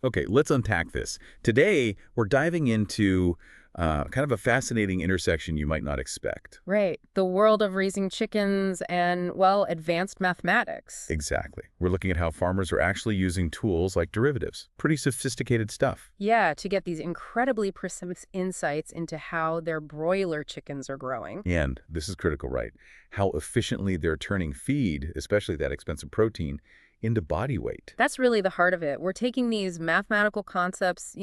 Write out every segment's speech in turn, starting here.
Okay, let's unpack this. Today, we're diving into kind of a fascinating intersection you might not expect. Right. The world of raising chickens and, well, advanced mathematics. Exactly. We're looking at how farmers are actually using tools like derivatives. Pretty sophisticated stuff. Yeah, to get these incredibly precise insights into how their broiler chickens are growing. And this is critical, right? How efficiently they're turning feed, especially that expensive protein, into body weight. That's really the heart of it. We're taking these mathematical concepts,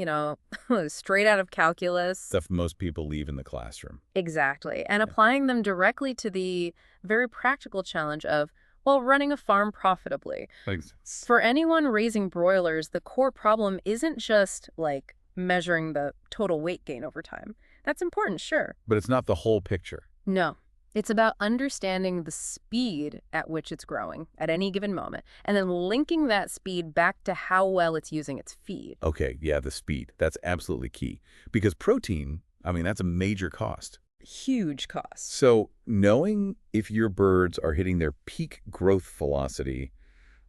straight out of calculus. Stuff most people leave in the classroom. Exactly. And Yeah. applying them directly to the very practical challenge of, well, running a farm profitably. Makes sense. For anyone raising broilers, the core problem isn't just like measuring the total weight gain over time. That's important, sure. But it's not the whole picture. No. It's about understanding the speed at which it's growing at any given moment, and then linking that speed back to how well it's using its feed. Okay, yeah, the speed. That's absolutely key. Because protein, that's a major cost. Huge cost. So knowing if your birds are hitting their peak growth velocity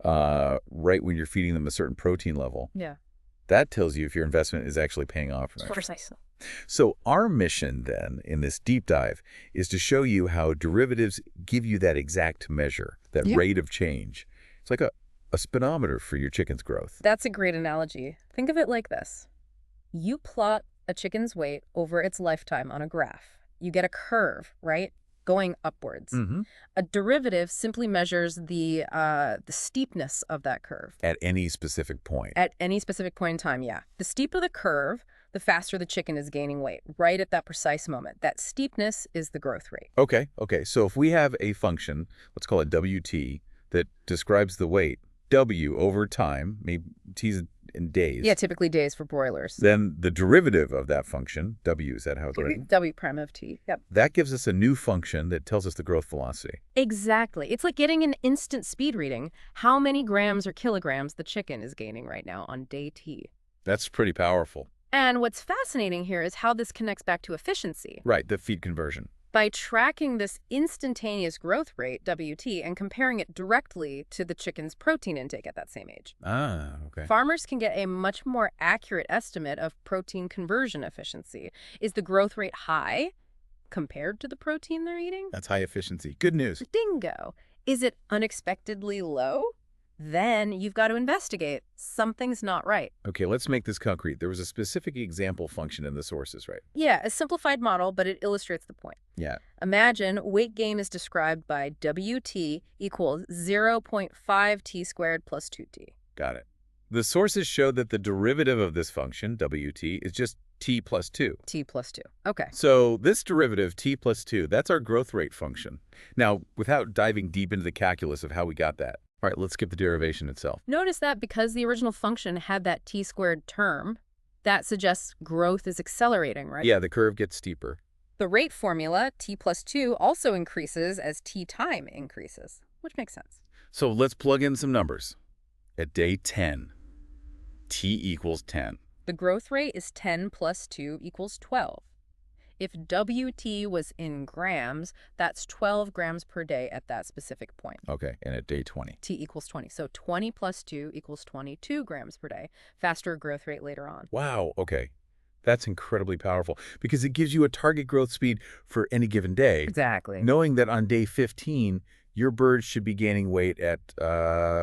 right when you're feeding them a certain protein level, Yeah. that tells you if your investment is actually paying off or not. Precisely. So our mission then in this deep dive is to show you how derivatives give you that exact measure, that Yeah. rate of change. It's like a speedometer for your chicken's growth. That's a great analogy. Think of it like this. You plot a chicken's weight over its lifetime on a graph. You get a curve, right? Going upwards. Mm-hmm. A derivative simply measures the steepness of that curve. At any specific point. At any specific point in time, yeah. The steeper the curve, the faster the chicken is gaining weight, right at that precise moment. That steepness is the growth rate. Okay. So if we have a function, let's call it WT, that describes the weight, W over time, maybe T's in days. Yeah, typically days for broilers. Then the derivative of that function, W, is that how it's written? W prime of T, yep. That gives us a new function that tells us the growth velocity. Exactly. It's like getting an instant speed reading. How many grams or kilograms the chicken is gaining right now on day T. That's pretty powerful. And what's fascinating here is how this connects back to efficiency. Right, the feed conversion. By tracking this instantaneous growth rate, WT, and comparing it directly to the chicken's protein intake at that same age. Ah, okay. Farmers can get a much more accurate estimate of protein conversion efficiency. Is the growth rate high compared to the protein they're eating? That's high efficiency. Good news. Dingo. Is it unexpectedly low? Then you've got to investigate. Something's not right. Okay, let's make this concrete. There was a specific example function in the sources, right? Yeah, a simplified model, but it illustrates the point. Yeah. Imagine weight gain is described by WT equals 0.5 t squared plus 2t. Got it. The sources show that the derivative of this function, WT, is just t plus 2. T plus 2. Okay. So this derivative, t plus 2, that's our growth rate function. Now, without diving deep into the calculus of how we got that, all right, let's skip the derivation itself. Notice that because the original function had that t squared term, that suggests growth is accelerating, right? Yeah, the curve gets steeper. The rate formula, t plus 2, also increases as t time increases, which makes sense. So let's plug in some numbers. At day 10, t equals 10. The growth rate is 10 plus 2 equals 12. If WT was in grams, that's 12 grams per day at that specific point. Okay, and at day 20. T equals 20. So 20 plus 2 equals 22 grams per day. Faster growth rate later on. Wow, okay. That's incredibly powerful because it gives you a target growth speed for any given day. Exactly. Knowing that on day 15, your bird should be gaining weight at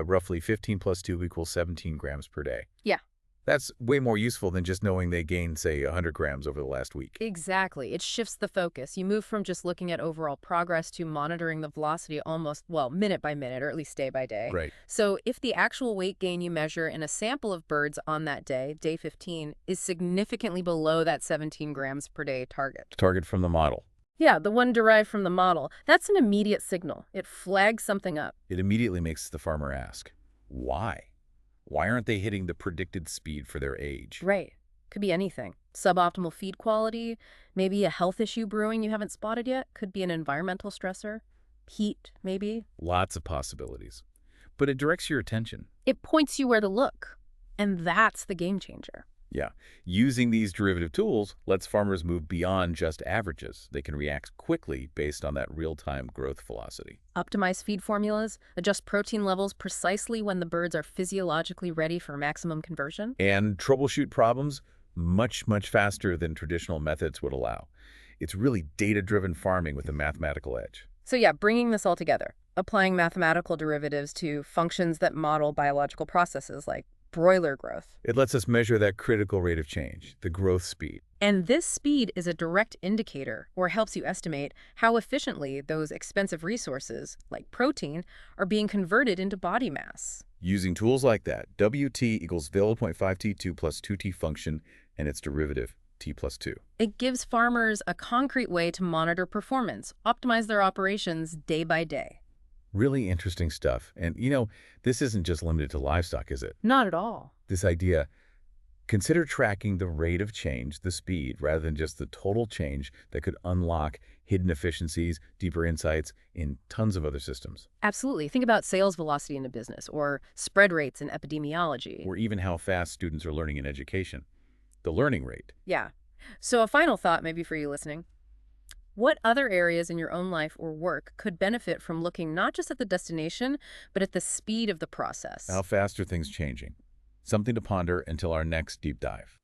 roughly 15 plus 2 equals 17 grams per day. Yeah. That's way more useful than just knowing they gained, say, 100 grams over the last week. Exactly. It shifts the focus. You move from just looking at overall progress to monitoring the velocity almost, well, minute by minute, or at least day by day. Right. So if the actual weight gain you measure in a sample of birds on that day, day 15, is significantly below that 17 grams per day target. Target from the model. Yeah, the one derived from the model. That's an immediate signal. It flags something up. It immediately makes the farmer ask, why? Why aren't they hitting the predicted speed for their age? Right. Could be anything. Suboptimal feed quality, maybe a health issue brewing you haven't spotted yet. Could be an environmental stressor. Heat, maybe. Lots of possibilities. But it directs your attention. It points you where to look. And that's the game changer. Yeah. Using these derivative tools lets farmers move beyond just averages. They can react quickly based on that real-time growth velocity. Optimize feed formulas, adjust protein levels precisely when the birds are physiologically ready for maximum conversion. And troubleshoot problems much, much faster than traditional methods would allow. It's really data-driven farming with a mathematical edge. So yeah, bringing this all together, applying mathematical derivatives to functions that model biological processes like broiler growth. It lets us measure that critical rate of change, the growth speed. And this speed is a direct indicator, or helps you estimate, how efficiently those expensive resources, like protein, are being converted into body mass. Using tools like that, WT equals 0.5T2 plus 2T function and its derivative, T plus 2. It gives farmers a concrete way to monitor performance, optimize their operations day by day. Really interesting stuff. And, this isn't just limited to livestock, is it? Not at all. This idea, consider tracking the rate of change, the speed, rather than just the total change that could unlock hidden efficiencies, deeper insights in tons of other systems. Absolutely. Think about sales velocity in a business, or spread rates in epidemiology. Or even how fast students are learning in education. The learning rate. Yeah. So a final thought maybe for you listening. What other areas in your own life or work could benefit from looking not just at the destination, but at the speed of the process? How fast are things changing? Something to ponder until our next deep dive.